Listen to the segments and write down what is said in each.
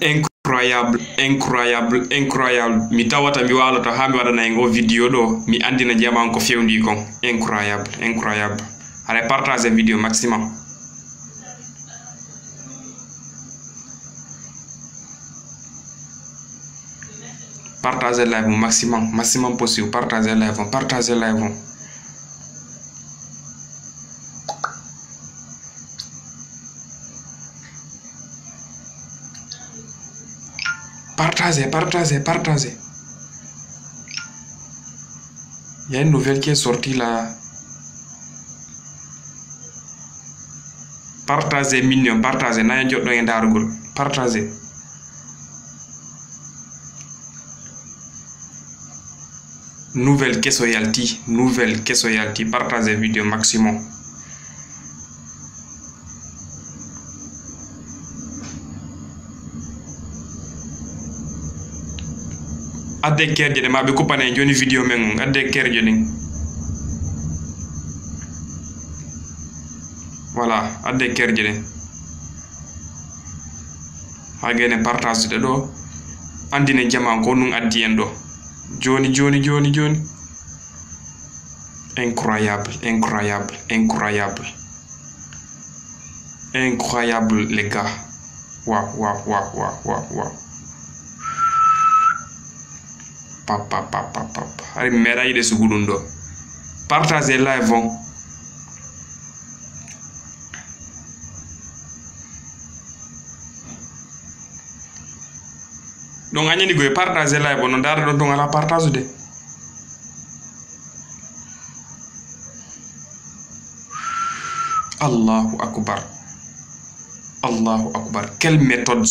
incroyable, incroyable, incroyable. Mi tawata mi walata ha mi wadana en o vidéo do mi andina jaman ko fewndi kon. Incroyable, incroyable. Allez, partagez vidéo maximum. Partagez live maximum, maximum possible. Partagez live, partagez live. Partagez, partagez, partagez. Il y a une nouvelle qui est sortie là. Partagez mignon, partagez. N'a jot do ndarugul. Partagez. Nouvelle caisse royalty, nouvelle caisse royalty. Partagez vidéo maximum. Adde kerje de ma be kupane joni vidéo men adde kerje de voilà adde kerje de hagene partage de do andine jama ko nun addi en do joni incroyable, incroyable, incroyable, incroyable les gars. Wow. Papa. Allez, médaille de secondo. Partagez live. Donc, on a partagez live. On a donc à la partage de. Allahu Akbar. Allahu Akbar. Quelle méthode.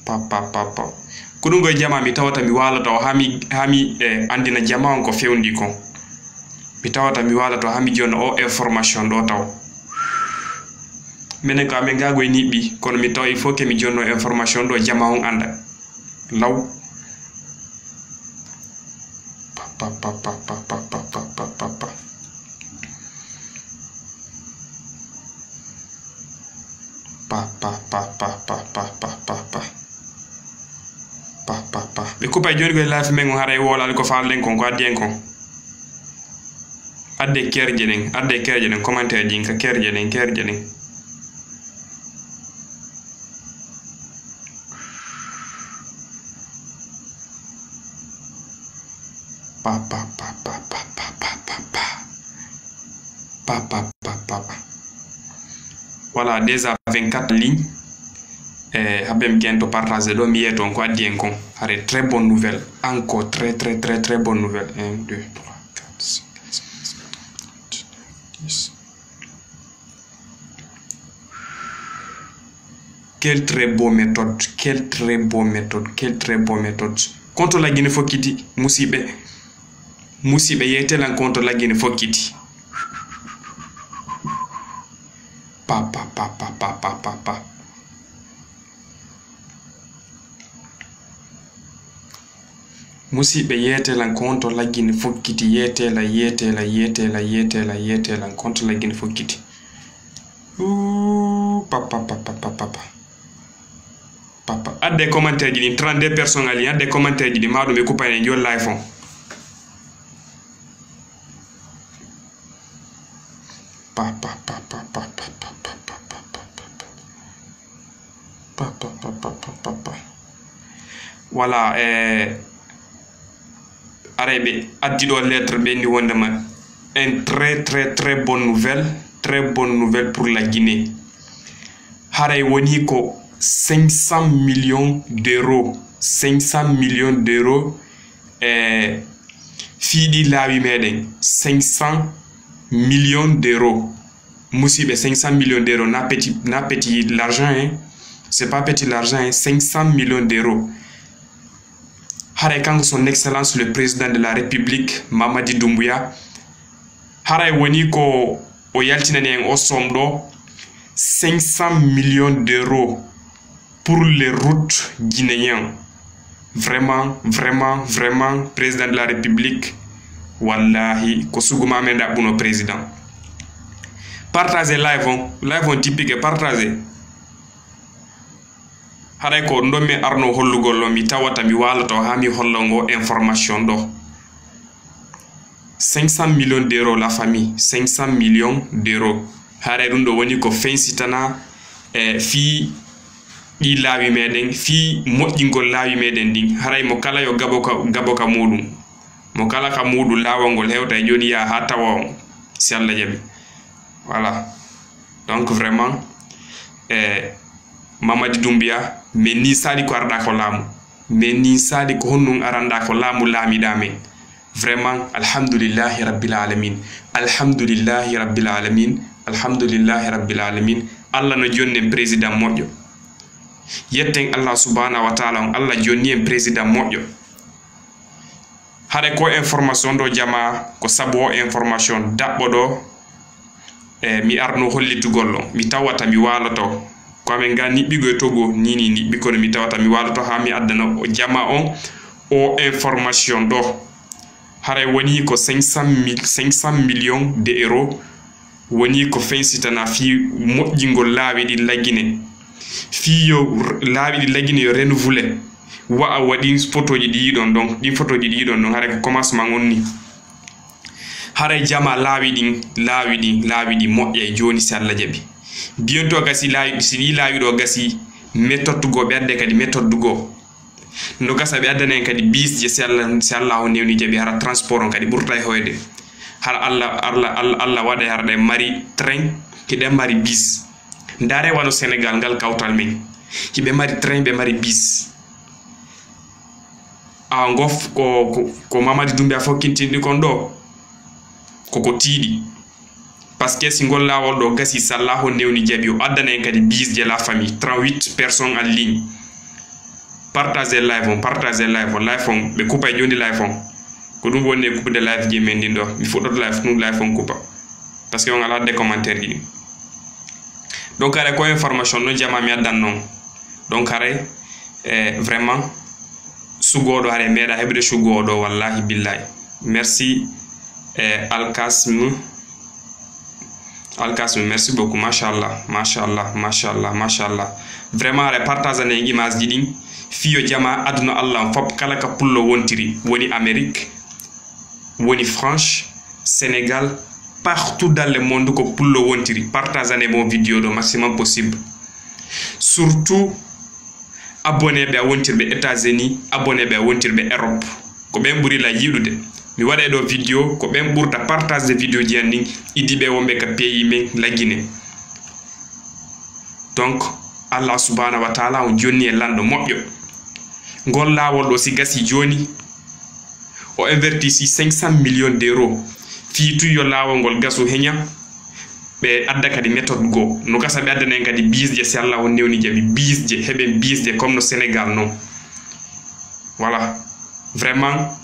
Papa. Kudungo jama mi tawata mi wala to hami andina jama on ko fewndi kon. Mi tawata mi wala to hami jona o information do taw. Menen ko amen gago ni bi kono mi taw il faut que mi jonno information do jama on anda. Law. Papa. Be ko pay joni go live men on haray wolal ko faalen kon ko adien kon adde kerje den commentaire din ka kerje den papa. Voilà, déjà 24 lignes. Habem bientôt partager do mi yeton ko adien kon. Allez, très bonne nouvelle. Encore très bonne nouvelle. 1, 2, 3, 4, 5, 6, 7, 8, 9, 10. Quelle très beau méthode. Contre la Guinée Fokiti, Musibe yetel en contre la Guinée Fokiti. Papa. Musibe yetel en contre la Guinée Fokiti yetela en contre la Guinée Fokiti. Papa. Adde commentaire di 32 personnes ali adde commentaire di maado be kupane jol live on. Papa. Voilà, arebe addi do lettre be ndi wondema une très bonne nouvelle pour la Guinée. Haray woni ko 500 millions d'euros fidi lawi meden 500 millions d'euros musibe 500 millions d'euros na petit l'argent hein. C'est pas petit l'argent hein. 500 millions d'euros. Haray kan son excellence le président de la République Mamadi Doumbouya haray woni ko o yaltinani en o somdo 500 millions d'euros pour les routes guinéennes. Vraiment, président de la République. Wallahi, Kosuguma Menda Buno président. Partagez live on typique, partagez. haray ko ndomi arno hollugol lo mi tawata mi walato ha mi hollongo information do 500 millions d'euros la famille 500 millions d'euros haray dum do woni ko fensitana fi di laawi meden fi moƴƴingol laawi meden din haray mo kala yo gabo ka mudum mo kala ka mudu lawangol hewta joni ya ha tawa si Allah jabi voilà donc vraiment Mamadi Doumbia mais ni sadi ko arda ko lamu mais ni sadi ko honnun aranda ko lamu lami dame vraiment alhamdulillahi rabbil alamin alhamdulillahi rabbil alamin alhamdulillahi rabbil alamin Allah no jonne président moƴƴo yetten Allah subhanahu wa ta'ala Allah jonni en président moƴƴo hade ko information do jama ko sabo information dabbo do mi arno hollitugollo mi tawata mi waloto ko amen ga nibbigo togo nini nibbi ko mi tawata mi waloto ha mi addana jama on o information do hare woni ko 500 millions d'euros woni ko fensitana fi moƴƴingol laawi di lagine fi yo laawi di lagine yo renouveler wa wadi photoji di don donc di photoji di don hare ko commencement ngonni hare jama laawi di moƴƴe joni si Allah jabi biento gasi laawi si laawi do gasi méthode go bedde kadi méthode go no gasa be adana en kadi bis je si Allah o newni jabi hara transport on kadi burta e hoyde har Allah wada harde mari train kide mari bis ndare wano Sénégal ngal kawtal men kibe mari train be mari bis a ngof ko Mamadi Doumbia fokkintindi kon do koko tiidi parce que singol lawol do gasi sallahu newni jabi o adana en kadi bis je la famille 38 personnes en ligne partager live on be coupa joni live on ko dum wonne coupe de live je men dindo mi foddo live num live on coupa parce que on ala des commentaires gi donc are ko information no jama mi adan non donc are vraiment sugodo are meda hebde sugodo wallahi billahi merci Alkasm merci beaucoup machallah vraiment are partage ne image didin fiyo jama aduna Allah fop kala ka pullo wontiri woni Amérique woni France Sénégal partout dans le monde ko pullo wontiri partage mon vidéo do maximum possible surtout abonné be wontirbe États-Unis abonné be wontirbe Europe ko ben buri la yidude mi wada do vidéo ko ben burta partage de vidéo jandi idibe wombe ka pays men la Guinée donc Allah subhanahu wa ta'ala on jonni e lando moƴƴo ngol lawol do si gasi joni o invertisi 500 millions d'euros fi tuyo lawol ngol gaso henya be adda kadi méthode go no gasa be adana en kadi bisje si Allah on newni jabi bisje hebe bisje comme no Sénégal non voilà vraiment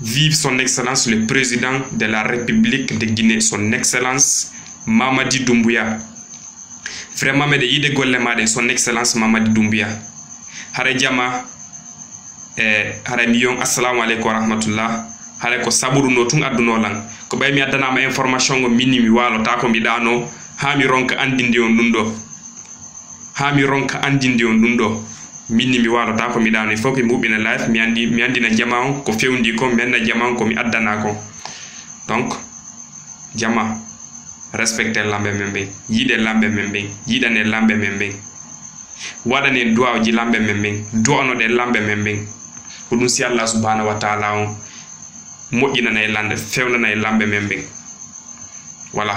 vive son excellence le président de la République de Guinée son excellence Mamadi Doumbia vraiment me de yide golle made son excellence Mamadi Doumbia hare jama hare miyon assalamu alaikum wa rahmatullah hare ko saburu no tun adduno lan ko bay mi adana ma information go minni mi walo ta ko mi dano ha mi ronka andinde on dundo minni mi walo ta ko mi dano il faut que mi ubina live mi andina jama ko fewndi ko menna jama ko mi addana ko donc jama respecter lambe membe yide lambe membe yidane lambe membe wadane du'a ji lambe membe du'ano de lambe membe ko dum si Allah subhanahu wa ta'ala on moƴƴina nay lande fewna nay lambe membe voilà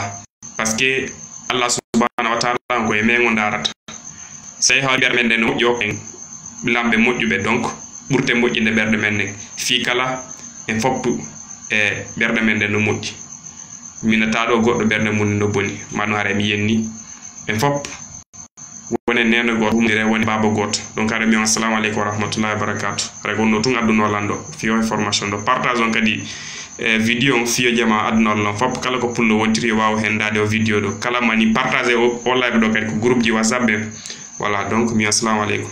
parce que Allah subhanahu wa ta'ala ko e mengo darata say ha ber men no joken lambe moƴƴube donc burte moƴƴinde berde men fi kala en fop berde men no moƴƴi minata do goddo berde mun no boni manu hare mi yenni en fop woni neno go humdire woni baba goto donc are mi assalamu alaykum wa rahmatullahi wa barakatuh regonno tun adduno lando fi information do partage on kadi video fiyo jama adduno lon fop kala ko pullo wontiri waw hendade o video do kala mani partager o live do kadi ko groupe ji WhatsApp be voilà donc mi assalamu alaykum